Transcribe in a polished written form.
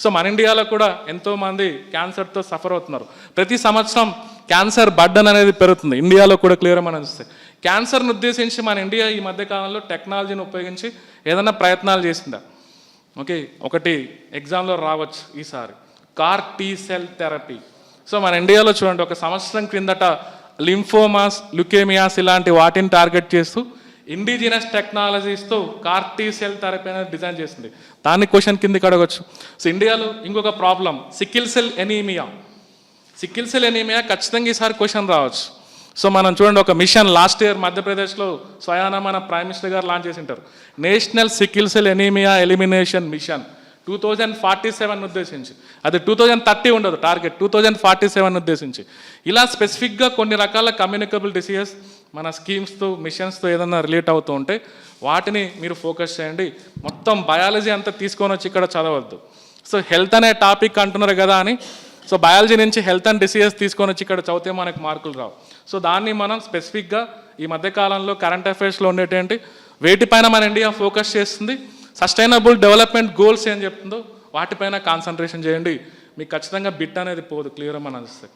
So మన ఇండియాలో కూడా ఎంతోమంది క్యాన్సర్తో సఫర్ అవుతున్నారు. ప్రతి సంవత్సరం క్యాన్సర్ బర్డన్ అనేది పెరుగుతుంది ఇండియాలో కూడా. క్లియర్గా మనం చూస్తే క్యాన్సర్ను ఉద్దేశించి మన ఇండియా ఈ మధ్యకాలంలో టెక్నాలజీని ఉపయోగించి ఏదైనా ప్రయత్నాలు చేసిందా? ఓకే, ఒకటి ఎగ్జామ్లో రావచ్చు ఈసారి, car T cell therapy. So మన ఇండియాలో చూడండి, ఒక సంవత్సరం క్రిందట లింఫోమాస్, లుకేమియాస్ ఇలాంటి వాటిని టార్గెట్ చేస్తూ ఇండిజినస్ టెక్నాలజీస్తో కార్ టీ సెల్ థెరపీ అనేది డిజైన్ చేసింది. దాన్ని క్వశ్చన్ కిందకి అడగచ్చు. సో ఇండియాలో ఇంకొక problem sickle cell anaemia. Sickle cell anaemia ఖచ్చితంగా ఈసారి క్వశ్చన్ రావచ్చు. సో మనం చూడండి, ఒక మిషన్ లాస్ట్ ఇయర్ మధ్యప్రదేశ్లో స్వయానా మన ప్రైమ్ మినిస్టర్ గారు లాంచ్ చేసి ఉంటారు, national sickle cell anaemia elimination mission 2047 ఉద్దేశించి. అది 2030 ఉండదు టార్గెట్, 2047 ఉద్దేశించి. ఇలా స్పెసిఫిక్గా కొన్ని రకాల కమ్యూనికబుల్ డిసీజెస్ మన స్కీమ్స్తో మిషన్స్తో ఏదైనా రిలేట్ అవుతూ ఉంటే వాటిని మీరు ఫోకస్ చేయండి. మొత్తం బయాలజీ అంతా తీసుకొని వచ్చి ఇక్కడ చదవద్దు. సో హెల్త్ అనే టాపిక్ అంటున్నారు కదా అని సో బయాలజీ నుంచి హెల్త్ అండ్ డిసీజెస్ తీసుకొని వచ్చి ఇక్కడ చదివితే మనకు మార్కులు రావు. సో దాన్ని మనం స్పెసిఫిక్గా ఈ మధ్యకాలంలో కరెంట్ అఫైర్స్లో ఉండేటువంటి వేటిపైన మన ఇండియా ఫోకస్ చేస్తుంది, సస్టైనబుల్ డెవలప్మెంట్ గోల్స్ ఏం చెప్తుందో వాటిపైన కాన్సన్ట్రేషన్ చేయండి. మీకు ఖచ్చితంగా బిట్ అనేది పోదు. క్లియర్గా మనం చూస్తే